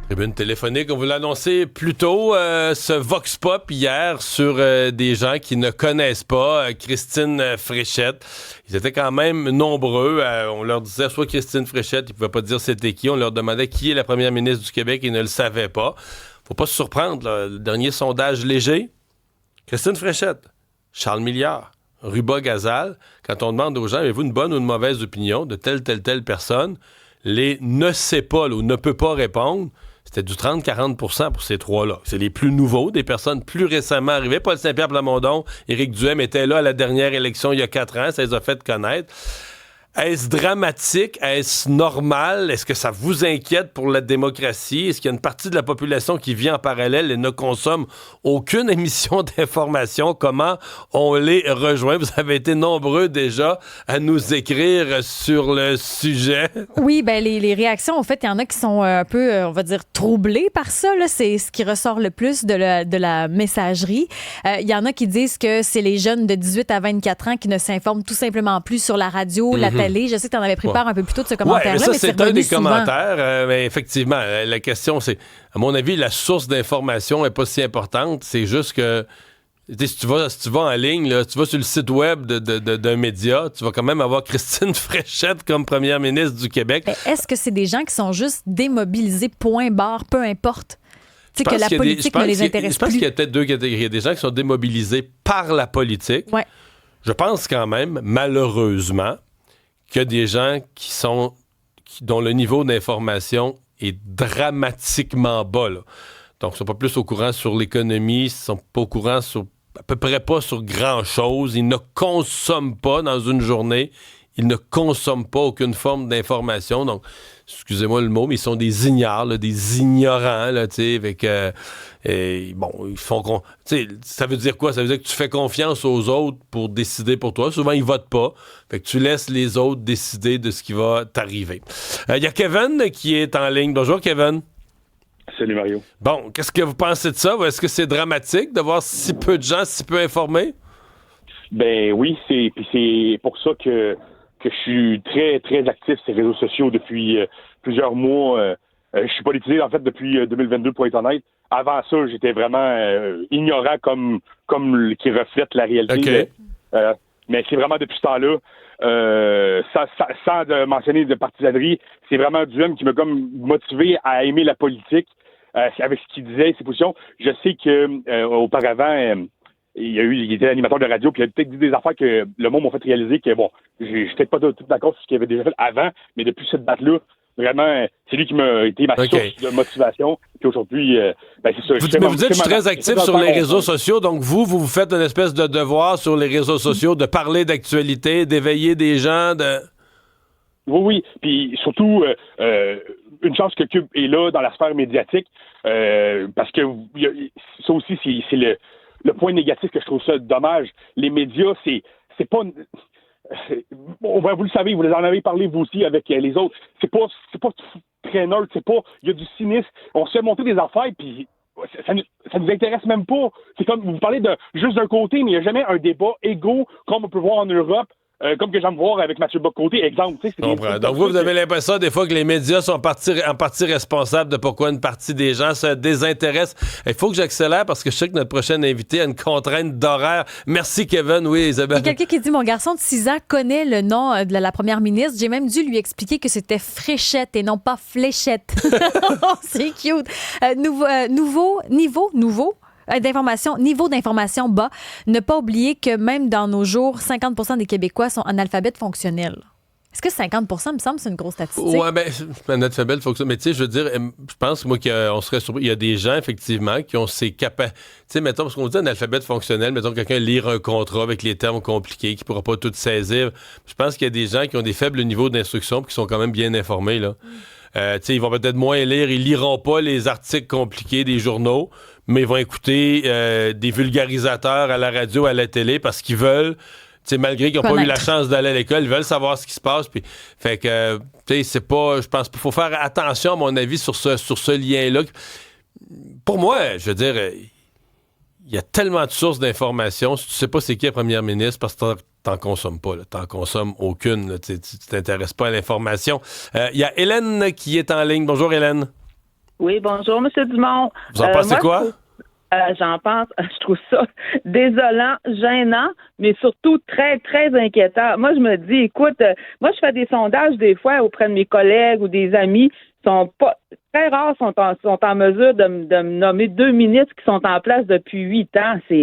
Tribune téléphonique, on vous l'a annoncé plus tôt, ce Vox Pop hier sur des gens qui ne connaissent pas Christine Fréchette. Ils étaient quand même nombreux. On leur disait soit Christine Fréchette, ils ne pouvaient pas dire c'était qui. On leur demandait qui est la première ministre du Québec, ils ne le savaient pas. Faut pas se surprendre, là. Le dernier sondage léger, Christine Fréchette, Charles Milliard, Ruba Gazal. Quand on demande aux gens, avez-vous une bonne ou une mauvaise opinion de telle personne, les ne sait pas là, ou ne peut pas répondre, c'était du 30-40% pour ces trois-là. C'est les plus nouveaux, des personnes plus récemment arrivées. Paul Saint-Pierre Plamondon, Éric Duhem étaient là à la dernière élection il y a 4 ans. Ça les a fait connaître. Est-ce dramatique? Est-ce normal? Est-ce que ça vous inquiète pour la démocratie? Est-ce qu'il y a une partie de la population qui vit en parallèle et ne consomme aucune émission d'information? Comment on les rejoint? Vous avez été nombreux déjà à nous écrire sur le sujet. Oui, ben les réactions, en fait, il y en a qui sont un peu, on va dire, troublées par ça. Là. C'est ce qui ressort le plus de la messagerie. Il y en a qui disent que c'est les jeunes de 18 à 24 ans qui ne s'informent tout simplement plus sur la radio, la télé. Je sais que tu en avais pris part un peu plus tôt de ce commentaire-là. Ouais, mais ça, mais c'est un des souvent. commentaires. Mais effectivement, la question, c'est, à mon avis, la source d'information n'est pas si importante. C'est juste que, si tu vas en ligne, là, si tu vas sur le site web d'un média, tu vas quand même avoir Christine Fréchette comme première ministre du Québec. Mais est-ce que c'est des gens qui sont juste démobilisés, point barre, peu importe? Tu sais, que la politique ne les intéresse plus. Je pense qu'il y a peut-être deux catégories. Il y a des gens qui sont démobilisés par la politique. Ouais. Je pense quand même, malheureusement, qu'il y a des gens dont le niveau d'information est dramatiquement bas. Là. Donc, ils ne sont pas plus au courant sur l'économie, ils ne sont pas au courant à peu près pas sur grand-chose. Ils ne consomment pas dans une journée. Ils ne consomment pas aucune forme d'information. Donc, excusez-moi le mot, mais ils sont des ignares, là, des ignorants, là, tu sais, avec... ils font... ça veut dire quoi? Ça veut dire que tu fais confiance aux autres pour décider pour toi. Souvent, ils votent pas. Fait que tu laisses les autres décider de ce qui va t'arriver. Il y a Kevin qui est en ligne. Bonjour, Kevin. Salut, Mario. Bon, qu'est-ce que vous pensez de ça? Est-ce que c'est dramatique de voir si peu de gens, si peu informés? Ben oui, c'est pour ça que je suis très, très actif sur les réseaux sociaux depuis plusieurs mois. Je suis politisé, en fait, depuis 2022, pour être honnête. Avant ça, j'étais vraiment ignorant comme qui reflète la réalité. Okay. Mais c'est vraiment depuis ce temps-là, sans mentionner de partisanerie, c'est vraiment Duhem qui m'a comme motivé à aimer la politique avec ce qu'il disait, ses positions. Je sais que auparavant... il était animateur de radio, puis il a peut-être dit des affaires que le monde m'a fait réaliser que, bon, je peut-être pas tout d'accord sur ce qu'il avait déjà fait avant, mais depuis cette date-là, vraiment, c'est lui qui m'a été ma source de motivation. Puis aujourd'hui, c'est ça. Vous dites, je suis très actif sur les réseaux sociaux, donc vous faites une espèce de devoir sur les réseaux sociaux de parler d'actualité, d'éveiller des gens, de... Oui. Puis surtout, une chance que Cube est là dans la sphère médiatique, parce que ça aussi, c'est le point négatif que je trouve ça dommage. Les médias, c'est pas... vous le savez, vous en avez parlé vous aussi avec les autres. C'est pas très neutre, c'est pas... Il y a du cynisme. On se fait monter des affaires, puis ça nous intéresse même pas. C'est comme, vous parlez juste d'un côté, mais il n'y a jamais un débat égaux comme on peut voir en Europe. Comme que j'aime voir avec Mathieu Bock-Côté, exemple. Tu sais, donc vous avez l'impression des fois que les médias sont en partie responsables de pourquoi une partie des gens se désintéressent. Il faut que j'accélère parce que je sais que notre prochaine invité a une contrainte d'horaire. Merci Kevin. Oui, Isabelle. Il y a quelqu'un qui dit, mon garçon de 6 ans connaît le nom de la première ministre. J'ai même dû lui expliquer que c'était Fréchette et non pas Fléchette. C'est cute. Nouveau niveau d'information bas. Ne pas oublier que même dans nos jours, 50% des Québécois sont analphabètes fonctionnels. Est-ce que 50%, me semble, c'est une grosse statistique? Oui, bien, analphabète fonctionnel. Mais tu sais, je veux dire, je pense, moi, qu'on serait surpris. Il y a des gens, effectivement, qui ont ces capacités. Tu sais, mettons, parce qu'on dit analphabète fonctionnel, mettons, quelqu'un lire un contrat avec les termes compliqués, qui ne pourra pas tout saisir. Je pense qu'il y a des gens qui ont des faibles niveaux d'instruction puis qui sont quand même bien informés, là. Tu sais, ils vont peut-être moins lire, ils liront pas les articles compliqués des journaux, mais ils vont écouter des vulgarisateurs à la radio, à la télé, parce qu'ils veulent, tu sais, malgré qu'ils n'ont pas eu la chance d'aller à l'école, ils veulent savoir ce qui se passe. Puis, fait que, tu sais, c'est pas, je pense qu'il faut faire attention, à mon avis, sur ce lien-là. Pour moi, je veux dire, il y a tellement de sources d'informations. Si tu sais pas c'est qui la première ministre, parce que t'en consommes pas, t'en consommes aucune, là, tu t'intéresses pas à l'information. Il y a Hélène qui est en ligne. Bonjour Hélène. Oui, bonjour, M. Dumont. Vous en pensez quoi? J'en pense, je trouve ça désolant, gênant, mais surtout très, très inquiétant. Moi, je me dis, écoute, moi, je fais des sondages des fois auprès de mes collègues ou des amis. Très rares sont en mesure de me nommer 2 ministres qui sont en place depuis 8 ans. Ça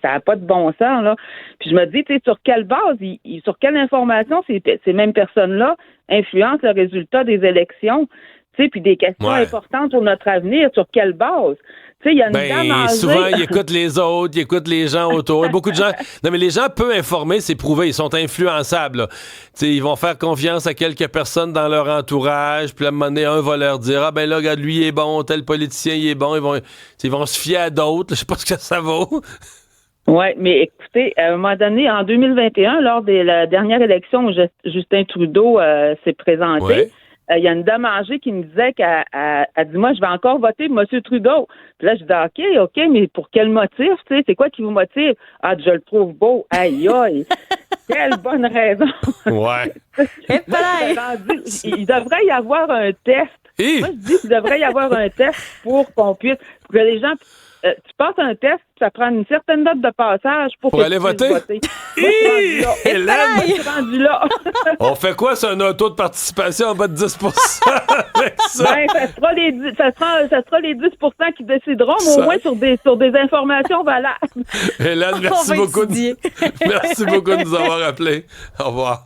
n'a pas de bon sens, là. Puis je me dis, tu sais, sur quelle base, sur quelle information ces mêmes personnes-là influencent le résultat des élections? Tu sais, puis des questions importantes pour notre avenir, sur quelle base? Tu sais, il y a une dame âgée. Souvent, ils écoutent les autres, ils écoutent les gens autour. Beaucoup de gens... Non, mais les gens peu informés, c'est prouvé, ils sont influençables, là. Tu sais, ils vont faire confiance à quelques personnes dans leur entourage, puis à un moment donné, un va leur dire « Ah, ben là, regarde, lui, il est bon, tel politicien, il est bon. » Ils vont se fier à d'autres. Je sais pas ce que ça vaut. Oui, mais écoutez, à un moment donné, en 2021, lors de la dernière élection où Justin Trudeau s'est présenté, il y a une dame âgée qui me disait qu'elle dit, moi, je vais encore voter pour M. Trudeau. Puis là, je dis, OK, mais pour quel motif? Tu sais, c'est quoi qui vous motive? Ah, je le trouve beau. Aïe, aïe. Quelle bonne raison. Ouais. Il devrait y avoir un test. Moi, je dis qu'il devrait y avoir un test pour qu'on puisse, pour que les gens... tu passes un test, ça prend une certaine note de passage pour aller voter. Moi, je suis rendu là. On fait quoi sur un taux de participation en bas de 10 avec ça? Ben, ça sera les 10 qui décideront, mais au moins sur des informations valables. Hélène, merci beaucoup. Merci beaucoup de nous avoir appelés. Au revoir.